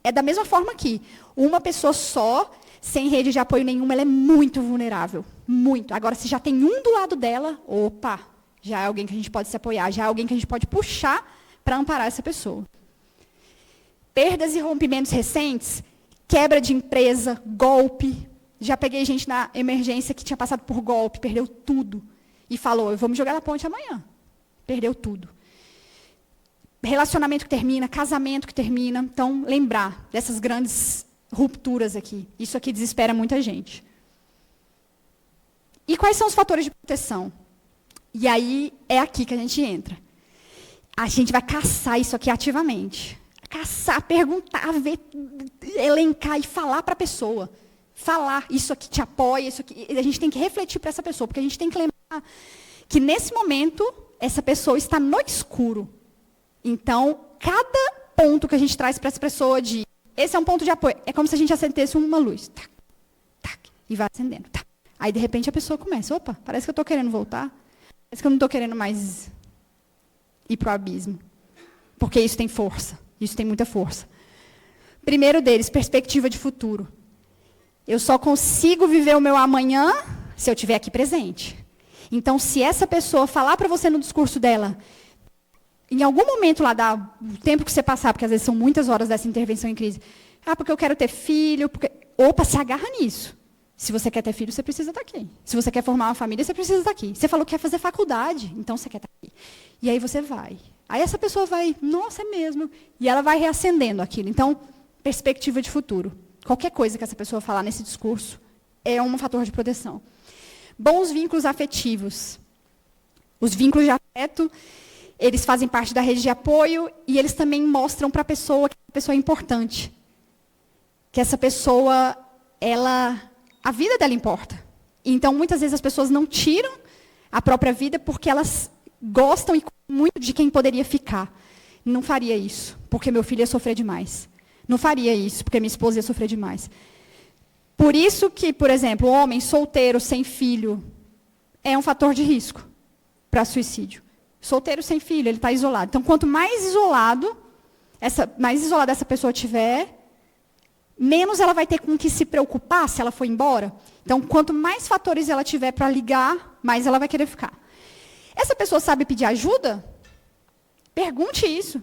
é da mesma forma aqui. Uma pessoa só, sem rede de apoio nenhuma, ela é muito vulnerável. Muito. Agora, se já tem um do lado dela, opa, já é alguém que a gente pode se apoiar, já é alguém que a gente pode puxar para amparar essa pessoa. Perdas e rompimentos recentes... Quebra de empresa, golpe. Já peguei gente na emergência que tinha passado por golpe, perdeu tudo. E falou, eu vou me jogar na ponte amanhã. Perdeu tudo. relacionamento que termina, casamento que termina. Então, lembrar dessas grandes rupturas aqui. Isso aqui desespera muita gente. E quais são os fatores de proteção? E aí, é aqui que a gente entra. A gente vai caçar isso aqui ativamente. Caçar, perguntar, ver, elencar e falar para a pessoa. Falar, isso aqui te apoia, isso aqui. A gente tem que refletir para essa pessoa, porque a gente tem que lembrar que, nesse momento, essa pessoa está no escuro. Então, cada ponto que a gente traz para essa pessoa de... Esse é um ponto de apoio. É como se a gente acendesse uma luz. Tac, tac, e vai acendendo. Tac. Aí, de repente, a pessoa começa. Opa, parece que eu estou querendo voltar. Parece que eu não estou querendo mais ir para o abismo. Porque isso tem força. Isso tem muita força. Primeiro deles, perspectiva de futuro. Eu só consigo viver o meu amanhã se eu estiver aqui presente. Então, se essa pessoa falar para você no discurso dela, em algum momento lá, o tempo que você passar, porque às vezes são muitas horas dessa intervenção em crise, porque eu quero ter filho, porque... Opa, se agarra nisso. Se você quer ter filho, você precisa estar aqui. Se você quer formar uma família, você precisa estar aqui. Você falou que quer fazer faculdade, então você quer estar aqui. E aí você vai. Aí essa pessoa vai, nossa, é mesmo. E ela vai reacendendo aquilo. Então, perspectiva de futuro. Qualquer coisa que essa pessoa falar nesse discurso é um fator de proteção. Bons vínculos afetivos. Os vínculos de afeto, eles fazem parte da rede de apoio e eles também mostram para a pessoa que a pessoa é importante. Que essa pessoa, a vida dela importa. Então, muitas vezes as pessoas não tiram a própria vida porque elas gostam e muito de quem poderia ficar. Não faria isso, porque meu filho ia sofrer demais. Não faria isso, porque minha esposa ia sofrer demais. Por isso que, por exemplo, o homem solteiro, sem filho, é um fator de risco para suicídio. Solteiro sem filho, ele está isolado. Então, quanto mais isolada essa pessoa tiver, menos ela vai ter com que se preocupar se ela for embora. Então, quanto mais fatores ela tiver para ligar, mais ela vai querer ficar. Essa pessoa sabe pedir ajuda? Pergunte isso.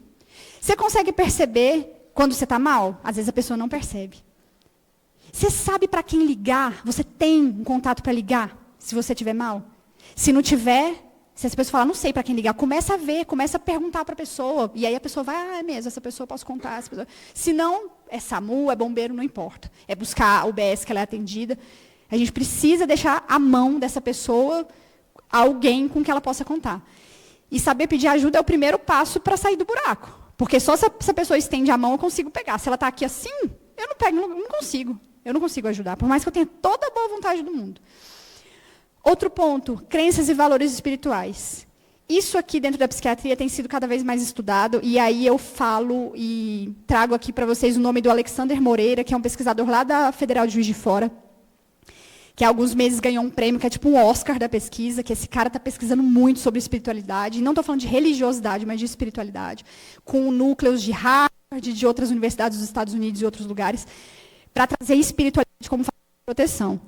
Você consegue perceber quando você está mal? Às vezes a pessoa não percebe. Você sabe para quem ligar? Você tem um contato para ligar, se você estiver mal? Se não tiver, se essa pessoa falar, não sei para quem ligar, começa a ver, começa a perguntar para a pessoa. E aí a pessoa vai, é mesmo, essa pessoa eu posso contar. Essa pessoa. Se não, é SAMU, é bombeiro, não importa. É buscar a UBS que ela é atendida. A gente precisa deixar a mão dessa pessoa alguém com que ela possa contar. E saber pedir ajuda é o primeiro passo para sair do buraco. Porque só se essa pessoa estende a mão, eu consigo pegar. Se ela está aqui assim, eu não pego, não consigo. Eu não consigo ajudar, por mais que eu tenha toda a boa vontade do mundo. Outro ponto, crenças e valores espirituais. Isso aqui dentro da psiquiatria tem sido cada vez mais estudado, e aí eu falo e trago aqui para vocês o nome do Alexander Moreira, que é um pesquisador lá da Federal de Juiz de Fora, que há alguns meses ganhou um prêmio, que é tipo um Oscar da pesquisa, que esse cara está pesquisando muito sobre espiritualidade, e não estou falando de religiosidade, mas de espiritualidade, com núcleos de Harvard, de outras universidades dos Estados Unidos e outros lugares, para trazer espiritualidade como fator de proteção.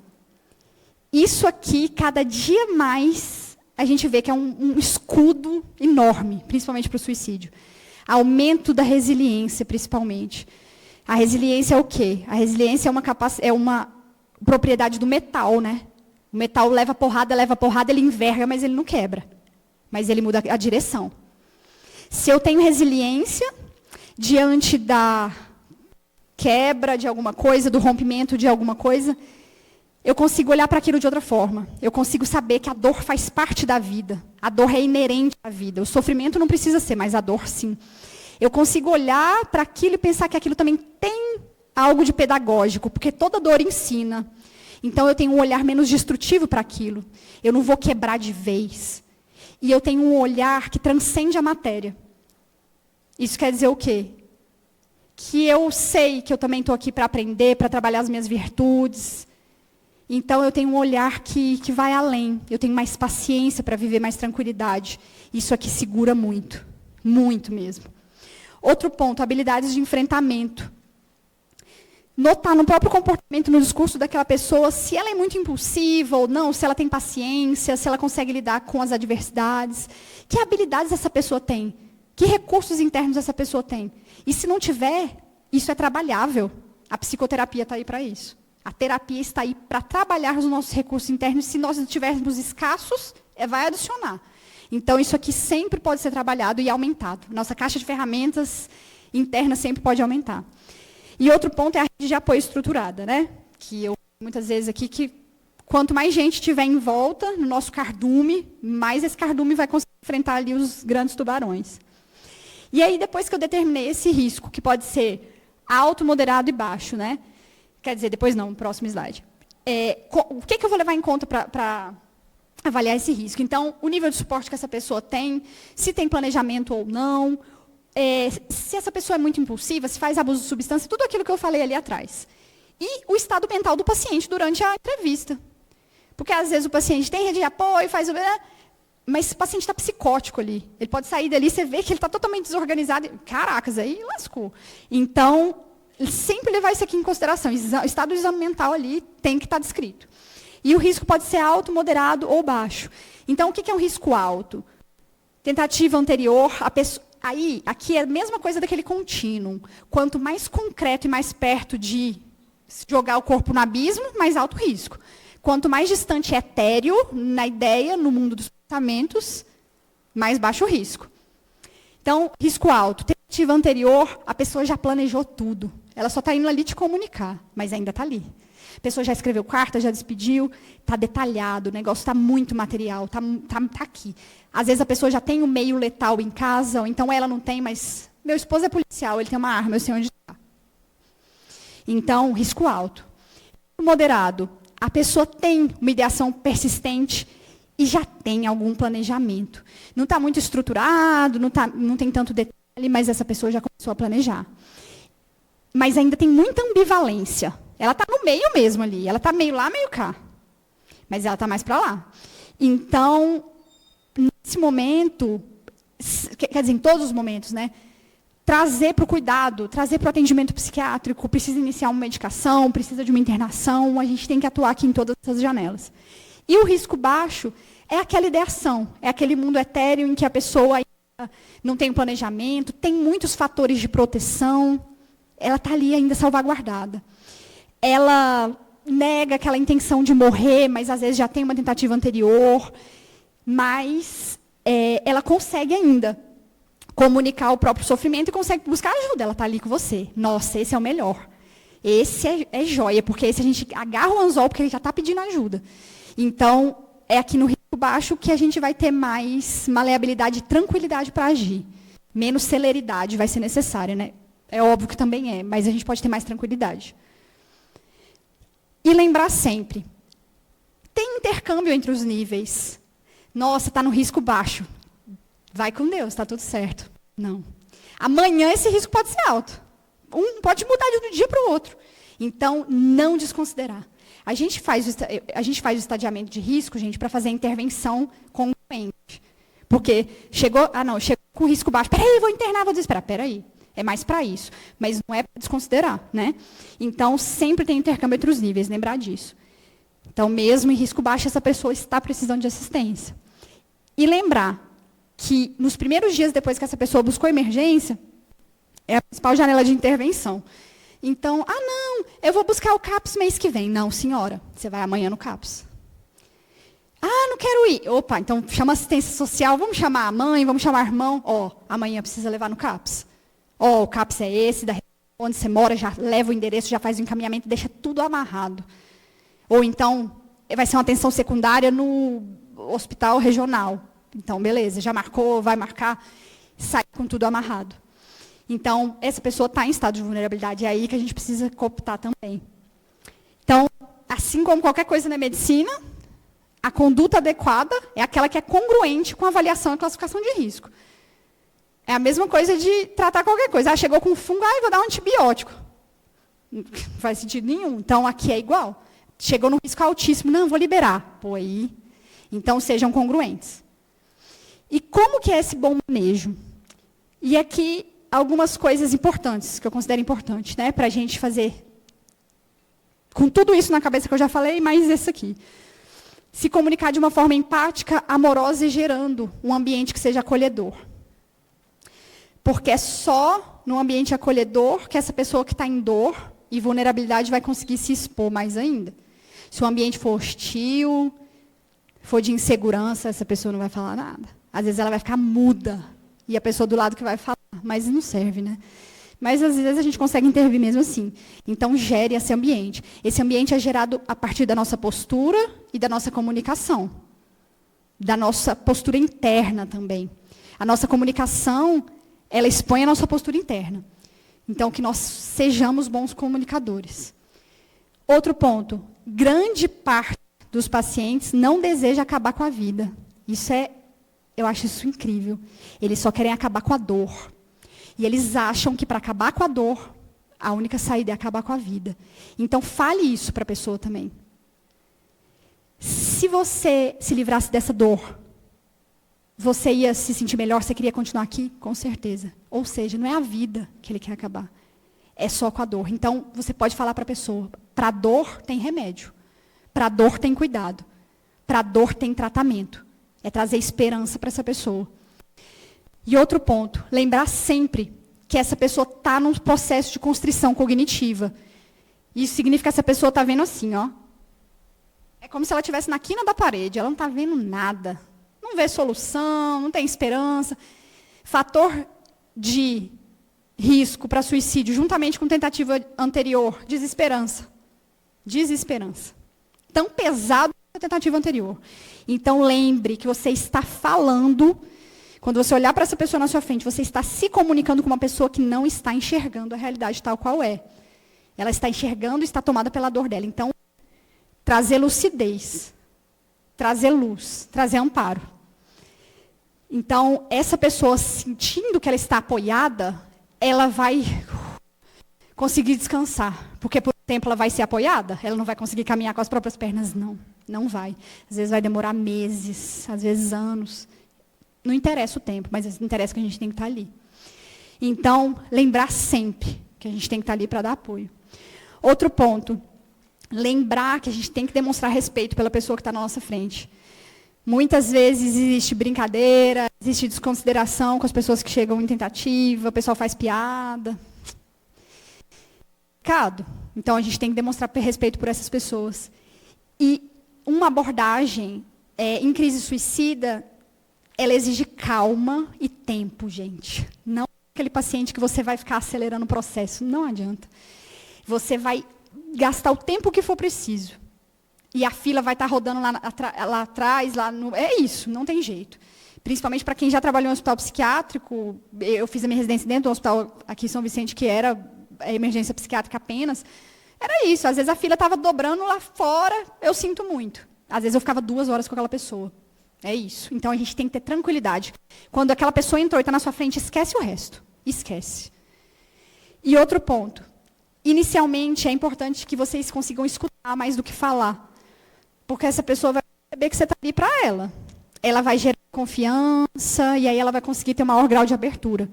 Isso aqui, cada dia mais, a gente vê que é um escudo enorme, principalmente para o suicídio. Aumento da resiliência, principalmente. A resiliência é o quê? A resiliência é uma propriedade do metal, né? O metal leva porrada, ele enverga, mas ele não quebra. Mas ele muda a direção. Se eu tenho resiliência diante da quebra de alguma coisa, do rompimento de alguma coisa, eu consigo olhar para aquilo de outra forma. Eu consigo saber que a dor faz parte da vida. A dor é inerente à vida. O sofrimento não precisa ser, mas a dor sim. Eu consigo olhar para aquilo e pensar que aquilo também tem algo de pedagógico, porque toda dor ensina. Então, eu tenho um olhar menos destrutivo para aquilo. Eu não vou quebrar de vez. E eu tenho um olhar que transcende a matéria. Isso quer dizer o quê? Que eu sei que eu também estou aqui para aprender, para trabalhar as minhas virtudes. Então, eu tenho um olhar que vai além. Eu tenho mais paciência para viver mais tranquilidade. Isso aqui segura muito. Muito mesmo. Outro ponto, habilidades de enfrentamento. Notar no próprio comportamento, no discurso daquela pessoa, se ela é muito impulsiva ou não, se ela tem paciência, se ela consegue lidar com as adversidades. Que habilidades essa pessoa tem? Que recursos internos essa pessoa tem? E se não tiver, isso é trabalhável. A psicoterapia está aí para isso. A terapia está aí para trabalhar os nossos recursos internos. Se nós estivermos escassos, vai adicionar. Então, isso aqui sempre pode ser trabalhado e aumentado. Nossa caixa de ferramentas interna sempre pode aumentar. E outro ponto é a rede de apoio estruturada, né? Que eu muitas vezes aqui que quanto mais gente tiver em volta no nosso cardume, mais esse cardume vai conseguir enfrentar ali os grandes tubarões. E aí, depois que eu determinei esse risco, que pode ser alto, moderado e baixo, né? Quer dizer, depois não, próximo slide. O que eu vou levar em conta para avaliar esse risco? Então, o nível de suporte que essa pessoa tem, se tem planejamento ou não, se essa pessoa é muito impulsiva, se faz abuso de substância, tudo aquilo que eu falei ali atrás. E o estado mental do paciente durante a entrevista. Porque, às vezes, o paciente tem rede de apoio, faz... Mas o paciente está psicótico ali. Ele pode sair dali, você vê que ele está totalmente desorganizado. Caracas, aí lascou. Então, sempre levar isso aqui em consideração. O estado do exame mental ali tem que estar descrito. E o risco pode ser alto, moderado ou baixo. Então, o que é um risco alto? Tentativa anterior, a pessoa... Aí, aqui é a mesma coisa daquele contínuo. Quanto mais concreto e mais perto de jogar o corpo no abismo, mais alto o risco. Quanto mais distante é etéreo, na ideia, no mundo dos pensamentos, mais baixo o risco. Então, risco alto. Tentativa anterior, a pessoa já planejou tudo. Ela só está indo ali te comunicar, mas ainda está ali. A pessoa já escreveu carta, já despediu, está detalhado, o negócio está muito material, está aqui. Às vezes a pessoa já tem um meio letal em casa, ou então ela não tem, mas meu esposo é policial, ele tem uma arma, eu sei onde está. Então, risco alto. Moderado. A pessoa tem uma ideação persistente e já tem algum planejamento. Não está muito estruturado, não tem tanto detalhe, mas essa pessoa já começou a planejar. Mas ainda tem muita ambivalência. Ela está no meio mesmo ali. Ela está meio lá, meio cá. Mas ela está mais para lá. Então, nesse momento, quer dizer, em todos os momentos, né? Trazer para o cuidado, trazer para o atendimento psiquiátrico, precisa iniciar uma medicação, precisa de uma internação, a gente tem que atuar aqui em todas essas janelas. E o risco baixo é aquela ideação, é aquele mundo etéreo em que a pessoa ainda não tem um planejamento, tem muitos fatores de proteção, ela está ali ainda salvaguardada. Ela nega aquela intenção de morrer, mas às vezes já tem uma tentativa anterior, mas ela consegue ainda comunicar o próprio sofrimento e consegue buscar ajuda. Ela está ali com você. Nossa, esse é o melhor. Esse é joia, porque esse a gente agarra o anzol, porque ele já está pedindo ajuda. Então, é aqui no risco baixo que a gente vai ter mais maleabilidade e tranquilidade para agir. Menos celeridade vai ser necessária, né? É óbvio que também é, mas a gente pode ter mais tranquilidade. E lembrar sempre, tem intercâmbio entre os níveis. Nossa, está no risco baixo. Vai com Deus, está tudo certo. Não. Amanhã esse risco pode ser alto. Pode mudar de um dia para o outro. Então, não desconsiderar. A gente faz o estadiamento de risco, gente, para fazer a intervenção congruente. Porque chegou com risco baixo. Peraí, vou internar, vou desesperar. Peraí, é mais para isso. Mas não é para desconsiderar, né? Então, sempre tem intercâmbio entre os níveis, lembrar disso. Então, mesmo em risco baixo, essa pessoa está precisando de assistência. E lembrar que nos primeiros dias depois que essa pessoa buscou emergência, é a principal janela de intervenção. Então, não, eu vou buscar o CAPS mês que vem. Não, senhora, você vai amanhã no CAPS. Não quero ir. Opa, então chama assistência social, vamos chamar a mãe, vamos chamar o irmão. Amanhã precisa levar no CAPS. O CAPS é esse, onde você mora, já leva o endereço, já faz o encaminhamento, deixa tudo amarrado. Ou então, vai ser uma atenção secundária no hospital regional. Então, beleza, já marcou, vai marcar, sai com tudo amarrado. Então, essa pessoa está em estado de vulnerabilidade, é aí que a gente precisa cooptar também. Então, assim como qualquer coisa na medicina, a conduta adequada é aquela que é congruente com a avaliação e classificação de risco. É a mesma coisa de tratar qualquer coisa. Chegou com fungo, vou dar um antibiótico. Não faz sentido nenhum. Então, aqui é igual. Chegou no risco altíssimo, não, vou liberar. Aí. Então, sejam congruentes. E como que é esse bom manejo? E aqui, algumas coisas importantes, que eu considero importantes, né, para a gente fazer, com tudo isso na cabeça que eu já falei, mais esse aqui. Se comunicar de uma forma empática, amorosa e gerando um ambiente que seja acolhedor. Porque é só no ambiente acolhedor que essa pessoa que está em dor e vulnerabilidade vai conseguir se expor mais ainda. Se o ambiente for hostil, for de insegurança, essa pessoa não vai falar nada. Às vezes ela vai ficar muda. E a pessoa do lado que vai falar. Mas não serve, né? Mas às vezes a gente consegue intervir mesmo assim. Então gere esse ambiente. Esse ambiente é gerado a partir da nossa postura e da nossa comunicação. Da nossa postura interna também. A nossa comunicação, ela expõe a nossa postura interna. Então, que nós sejamos bons comunicadores. Outro ponto. Grande parte dos pacientes não deseja acabar com a vida. Eu acho isso incrível. Eles só querem acabar com a dor. E eles acham que para acabar com a dor, a única saída é acabar com a vida. Então, fale isso para a pessoa também. Se você se livrasse dessa dor, você ia se sentir melhor, você queria continuar aqui? Com certeza. Ou seja, não é a vida que ele quer acabar. É só com a dor. Então, você pode falar para a pessoa, para a dor tem remédio. Para a dor tem cuidado. Para a dor tem tratamento. É trazer esperança para essa pessoa. E outro ponto, lembrar sempre que essa pessoa está num processo de constrição cognitiva. Isso significa que essa pessoa está vendo assim, ó. É como se ela estivesse na quina da parede, ela não está vendo nada. Não vê solução, não tem esperança. Fator de risco para suicídio, juntamente com tentativa anterior, desesperança. Desesperança. Tão pesado quanto a tentativa anterior. Então, lembre que você está falando, quando você olhar para essa pessoa na sua frente, você está se comunicando com uma pessoa que não está enxergando a realidade tal qual é. Ela está enxergando e está tomada pela dor dela. Então, trazer lucidez, trazer luz, trazer amparo. Então, essa pessoa sentindo que ela está apoiada, ela vai conseguir descansar. Porque por um tempo ela vai ser apoiada, ela não vai conseguir caminhar com as próprias pernas, não. Não vai. Às vezes vai demorar meses, às vezes anos. Não interessa o tempo, mas interessa que a gente tem que estar ali. Então, lembrar sempre que a gente tem que estar ali para dar apoio. Outro ponto. Lembrar que a gente tem que demonstrar respeito pela pessoa que está na nossa frente. Muitas vezes existe brincadeira, existe desconsideração com as pessoas que chegam em tentativa, o pessoal faz piada. Então, a gente tem que demonstrar respeito por essas pessoas. E uma abordagem em crise suicida, ela exige calma e tempo, gente. Não aquele paciente que você vai ficar acelerando o processo. Não adianta. Você vai gastar o tempo que for preciso. E a fila vai estar rodando lá atrás, é isso, não tem jeito. Principalmente para quem já trabalhou em um hospital psiquiátrico, eu fiz a minha residência dentro do hospital aqui em São Vicente, que era emergência psiquiátrica apenas. Era isso, às vezes a fila estava dobrando lá fora, eu sinto muito. Às vezes eu ficava 2 horas com aquela pessoa. É isso. Então a gente tem que ter tranquilidade. Quando aquela pessoa entrou e está na sua frente, esquece o resto. Esquece. E outro ponto. Inicialmente, é importante que vocês consigam escutar mais do que falar. Porque essa pessoa vai perceber que você está ali para ela. Ela vai gerar confiança e aí ela vai conseguir ter um maior grau de abertura.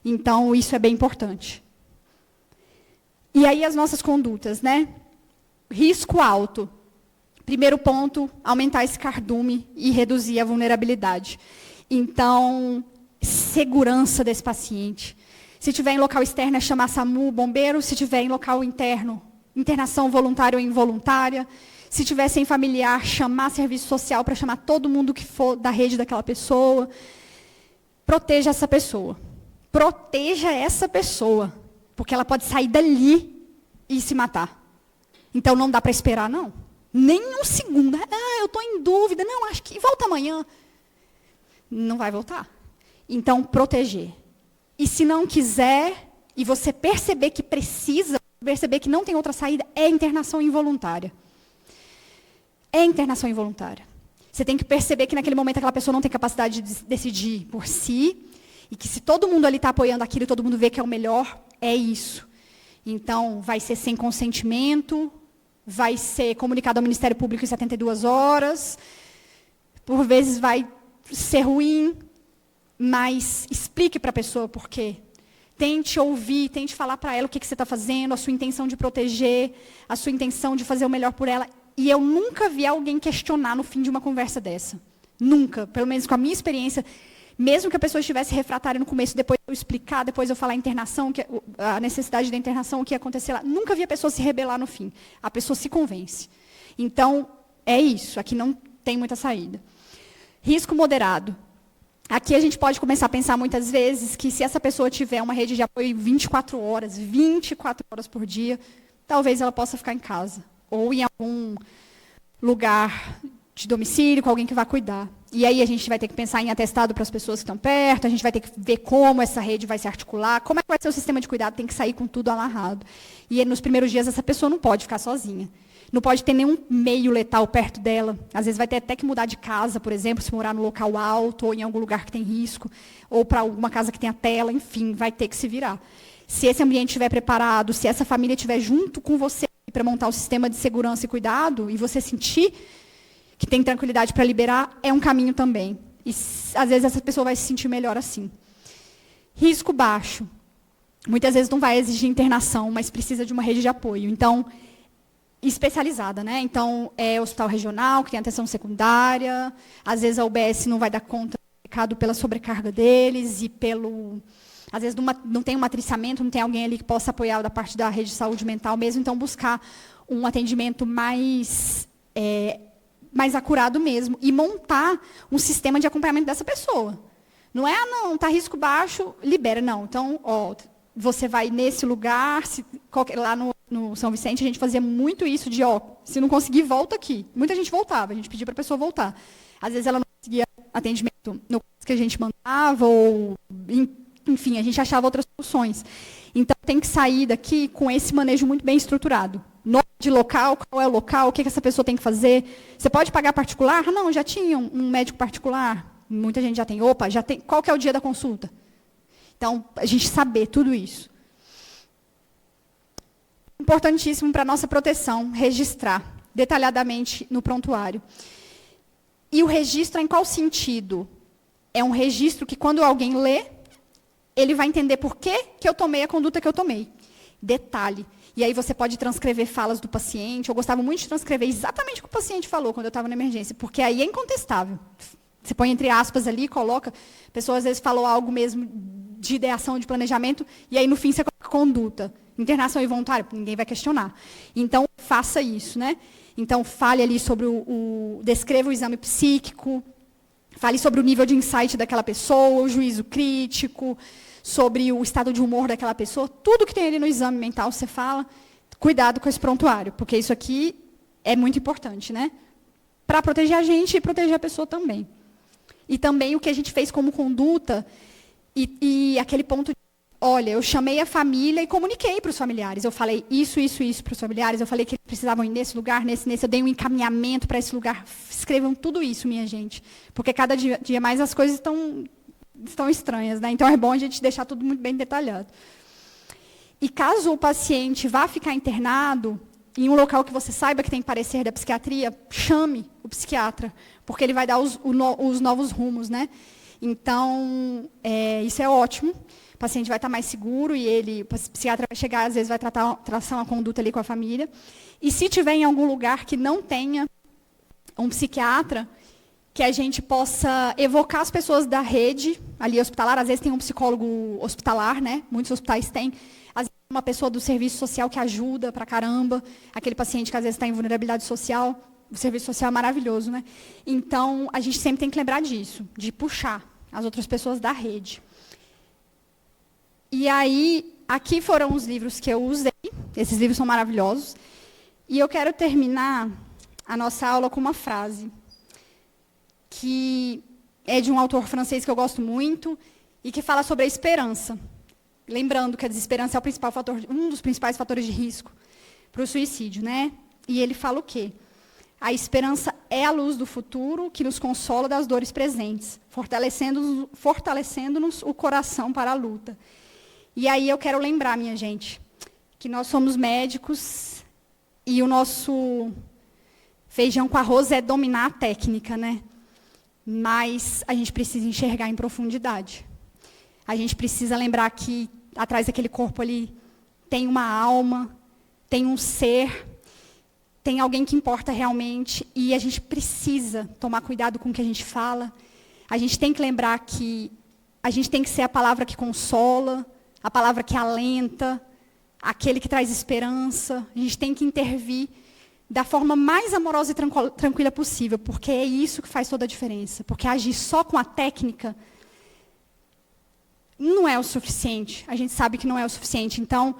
Então, isso é bem importante. E aí, as nossas condutas, né? Risco alto. Primeiro ponto, aumentar esse cardume e reduzir a vulnerabilidade. Então, segurança desse paciente. Se tiver em local externo, é chamar SAMU, bombeiro. Se tiver em local interno, internação voluntária ou involuntária. Se tiver sem familiar, chamar serviço social para chamar todo mundo que for da rede daquela pessoa. Proteja essa pessoa. Proteja essa pessoa. Porque ela pode sair dali e se matar. Então, não dá para esperar, não. Nem um segundo. Eu estou em dúvida. Não, acho que volta amanhã. Não vai voltar. Então, proteger. E se não quiser, e você perceber que precisa, perceber que não tem outra saída, é internação involuntária. É internação involuntária. Você tem que perceber que naquele momento aquela pessoa não tem capacidade de decidir por si, e que se todo mundo ali está apoiando aquilo, todo mundo vê que é o melhor, é isso. Então, vai ser sem consentimento, vai ser comunicado ao Ministério Público em 72 horas, por vezes vai ser ruim, mas explique para a pessoa por quê. Tente ouvir, tente falar para ela o que você está fazendo, a sua intenção de proteger, a sua intenção de fazer o melhor por ela. E eu nunca vi alguém questionar no fim de uma conversa dessa. Nunca. Pelo menos com a minha experiência, mesmo que a pessoa estivesse refratária no começo, depois eu explicar, depois eu falar a internação, a necessidade da internação, o que ia acontecer lá. Nunca vi a pessoa se rebelar no fim. A pessoa se convence. Então, é isso. Aqui não tem muita saída. Risco moderado. Aqui a gente pode começar a pensar muitas vezes que se essa pessoa tiver uma rede de apoio 24 horas por dia, talvez ela possa ficar em casa. Ou em algum lugar de domicílio, com alguém que vai cuidar. E aí a gente vai ter que pensar em atestado para as pessoas que estão perto, a gente vai ter que ver como essa rede vai se articular, como é que vai ser o sistema de cuidado, tem que sair com tudo amarrado. E nos primeiros dias essa pessoa não pode ficar sozinha. Não pode ter nenhum meio letal perto dela. Às vezes vai ter até que mudar de casa, por exemplo, se morar no local alto, ou em algum lugar que tem risco, ou para alguma casa que tenha tela, enfim, vai ter que se virar. Se esse ambiente estiver preparado, se essa família estiver junto com você para montar o sistema de segurança e cuidado, e você sentir que tem tranquilidade para liberar, é um caminho também. E às vezes essa pessoa vai se sentir melhor assim. Risco baixo. Muitas vezes não vai exigir internação, mas precisa de uma rede de apoio. Então, especializada, né? Então, é hospital regional, que tem atenção secundária, às vezes a UBS não vai dar conta pela sobrecarga deles e pelo... Às vezes não tem um matriciamento, não tem alguém ali que possa apoiar da parte da rede de saúde mental mesmo, então buscar um atendimento mais acurado mesmo e montar um sistema de acompanhamento dessa pessoa. Não é, não, está risco baixo, libera, não. Então, você vai nesse lugar, lá no São Vicente, a gente fazia muito isso de, se não conseguir, volta aqui. Muita gente voltava, a gente pedia para a pessoa voltar. Às vezes ela não conseguia atendimento no que a gente mandava, ou, enfim, a gente achava outras soluções. Então, tem que sair daqui com esse manejo muito bem estruturado. Nome de local, qual é o local, o que essa pessoa tem que fazer. Você pode pagar particular? Não, já tinha um médico particular. Muita gente já tem. Já tem. Qual que é o dia da consulta? Então, a gente saber tudo isso. Importantíssimo para a nossa proteção, registrar detalhadamente no prontuário. E o registro, em qual sentido? É um registro que, quando alguém lê, ele vai entender por que eu tomei a conduta que eu tomei. Detalhe. E aí você pode transcrever falas do paciente. Eu gostava muito de transcrever exatamente o que o paciente falou quando eu estava na emergência, porque aí é incontestável. Você põe entre aspas ali e coloca. A pessoa, às vezes, falou algo mesmo de ideação, de planejamento, e aí, no fim, você coloca conduta. Internação involuntária, ninguém vai questionar. Então, faça isso, né? Então, fale ali sobre descreva o exame psíquico, fale sobre o nível de insight daquela pessoa, o juízo crítico, sobre o estado de humor daquela pessoa. Tudo que tem ali no exame mental, você fala. Cuidado com esse prontuário, porque isso aqui é muito importante, né? Para proteger a gente e proteger a pessoa também. E também o que a gente fez como conduta, e aquele ponto de, olha, eu chamei a família e comuniquei para os familiares. Eu falei isso para os familiares, eu falei que eles precisavam ir nesse lugar, nesse, eu dei um encaminhamento para esse lugar. Escrevam tudo isso, minha gente. Porque cada dia mais as coisas estão estranhas, né? Então é bom a gente deixar tudo muito bem detalhado. E caso o paciente vá ficar internado, em um local que você saiba que tem parecer da psiquiatria, chame o psiquiatra, porque ele vai dar os novos rumos, né? Então, isso é ótimo. O paciente vai estar mais seguro e o psiquiatra vai chegar, às vezes vai traçar uma conduta ali com a família. E se tiver em algum lugar que não tenha um psiquiatra, que a gente possa evocar as pessoas da rede, ali hospitalar, às vezes tem um psicólogo hospitalar, né? Muitos hospitais têm. Às vezes uma pessoa do serviço social que ajuda pra caramba, aquele paciente que às vezes está em vulnerabilidade social. O serviço social é maravilhoso, né? Então, a gente sempre tem que lembrar disso, de puxar as outras pessoas da rede. E aí, aqui foram os livros que eu usei. Esses livros são maravilhosos. E eu quero terminar a nossa aula com uma frase, que é de um autor francês que eu gosto muito, e que fala sobre a esperança. Lembrando que a desesperança é o principal fator, um dos principais fatores de risco para o suicídio, né? E ele fala o quê? A esperança é a luz do futuro que nos consola das dores presentes, fortalecendo-nos o coração para a luta. E aí eu quero lembrar, minha gente, que nós somos médicos e o nosso feijão com arroz é dominar a técnica, né? Mas a gente precisa enxergar em profundidade. A gente precisa lembrar que atrás daquele corpo ali tem uma alma, tem um ser, tem alguém que importa realmente, e a gente precisa tomar cuidado com o que a gente fala. A gente tem que lembrar que a gente tem que ser a palavra que consola, a palavra que alenta, aquele que traz esperança. A gente tem que intervir da forma mais amorosa e tranquila possível, porque é isso que faz toda a diferença. Porque agir só com a técnica não é o suficiente. A gente sabe que não é o suficiente. Então,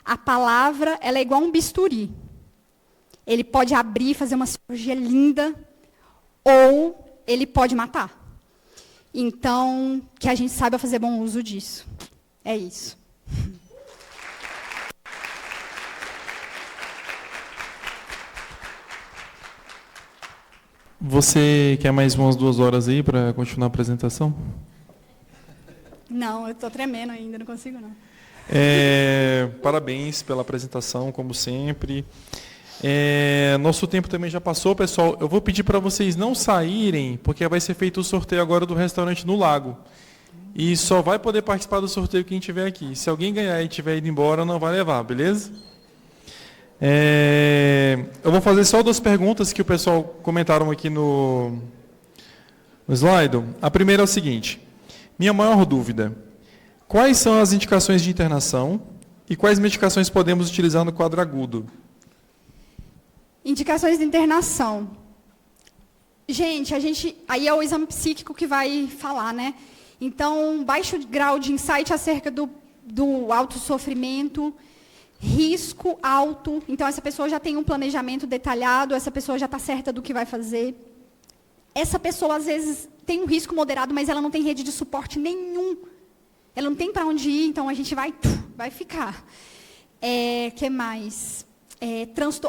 a palavra, ela é igual um bisturi. Ele pode abrir e fazer uma cirurgia linda, ou ele pode matar. Então, que a gente saiba fazer bom uso disso. É isso. Você quer mais umas 2 horas aí para continuar a apresentação? Não, eu estou tremendo ainda, não consigo não. Parabéns pela apresentação, como sempre. Nosso tempo também já passou, pessoal. Eu vou pedir para vocês não saírem, porque vai ser feito o sorteio agora do restaurante no Lago. E só vai poder participar do sorteio quem estiver aqui. Se alguém ganhar e tiver ido embora, não vai levar, beleza? Eu vou fazer só 2 perguntas que o pessoal comentaram aqui no slide. A primeira é o seguinte: minha maior dúvida: quais são as indicações de internação e quais medicações podemos utilizar no quadro agudo? Indicações de internação. Gente, aí é o exame psíquico que vai falar, né? Então, baixo grau de insight acerca do autossofrimento, risco alto. Então, essa pessoa já tem um planejamento detalhado, essa pessoa já está certa do que vai fazer. Essa pessoa, às vezes, tem um risco moderado, mas ela não tem rede de suporte nenhum. Ela não tem para onde ir, então a gente vai ficar. Que mais?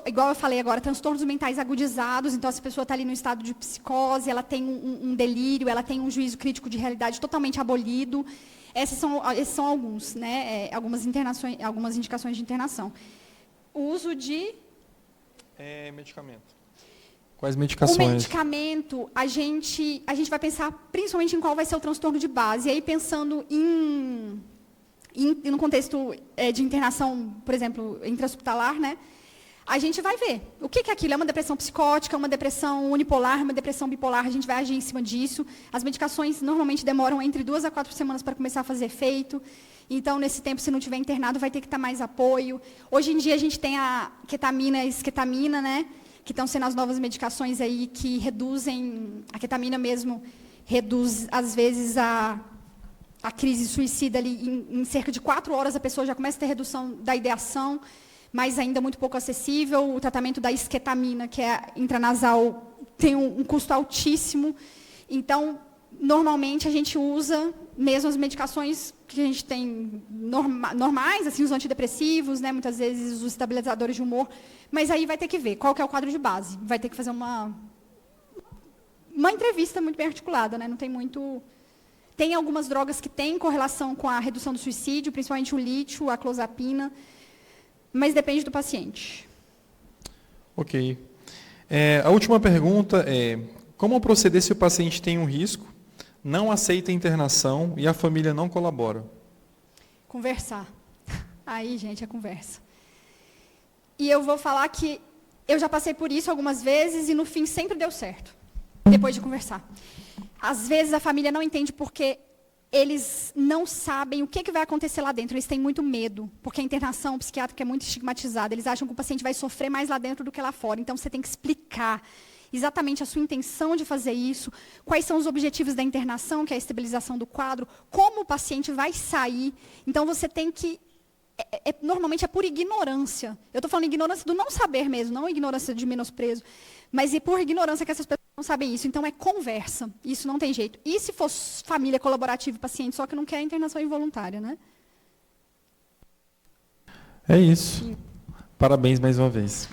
Igual eu falei agora, transtornos mentais agudizados. Então, essa pessoa está ali no estado de psicose, ela tem um delírio, ela tem um juízo crítico de realidade totalmente abolido. Esses são alguns, né? Algumas indicações de internação. O uso de... medicamento. Quais medicações? O medicamento, a gente vai pensar principalmente em qual vai ser o transtorno de base. E aí, pensando no contexto de internação, por exemplo, intra-hospitalar, né? A gente vai ver o que é aquilo. É uma depressão psicótica, uma depressão unipolar, uma depressão bipolar. A gente vai agir em cima disso. As medicações normalmente demoram entre 2 a 4 semanas para começar a fazer efeito. Então, nesse tempo, se não tiver internado, vai ter que estar mais apoio. Hoje em dia, a gente tem a ketamina e a esketamina, né? Que estão sendo as novas medicações aí que reduzem... A ketamina mesmo reduz, às vezes, a crise suicida ali em cerca de 4 horas. A pessoa já começa a ter redução da ideação, mas ainda muito pouco acessível. O tratamento da esketamina, que é intranasal, tem um custo altíssimo. Então, normalmente, a gente usa mesmo as medicações que a gente tem normais, assim, os antidepressivos, né, muitas vezes os estabilizadores de humor, mas aí vai ter que ver qual que é o quadro de base. Vai ter que fazer uma entrevista muito bem articulada, né? Não tem muito... Tem algumas drogas que têm correlação com a redução do suicídio, principalmente o lítio, a clozapina, mas depende do paciente. Ok. A última pergunta é: como proceder se o paciente tem um risco, não aceita a internação e a família não colabora? Conversar. Aí, gente, é conversa. E eu vou falar que eu já passei por isso algumas vezes e, no fim, sempre deu certo, depois de conversar. Às vezes, a família não entende porque eles não sabem o que vai acontecer lá dentro. Eles têm muito medo, porque a internação psiquiátrica é muito estigmatizada. Eles acham que o paciente vai sofrer mais lá dentro do que lá fora. Então, você tem que explicar exatamente a sua intenção de fazer isso, quais são os objetivos da internação, que é a estabilização do quadro, como o paciente vai sair. Então, você tem que... normalmente é por ignorância. Eu estou falando ignorância do não saber mesmo, não ignorância de menosprezo, mas é por ignorância que essas pessoas não sabem isso. Então, é conversa. Isso não tem jeito. E se for família colaborativa e paciente, só que não quer internação involuntária, né? É isso. Parabéns mais uma vez.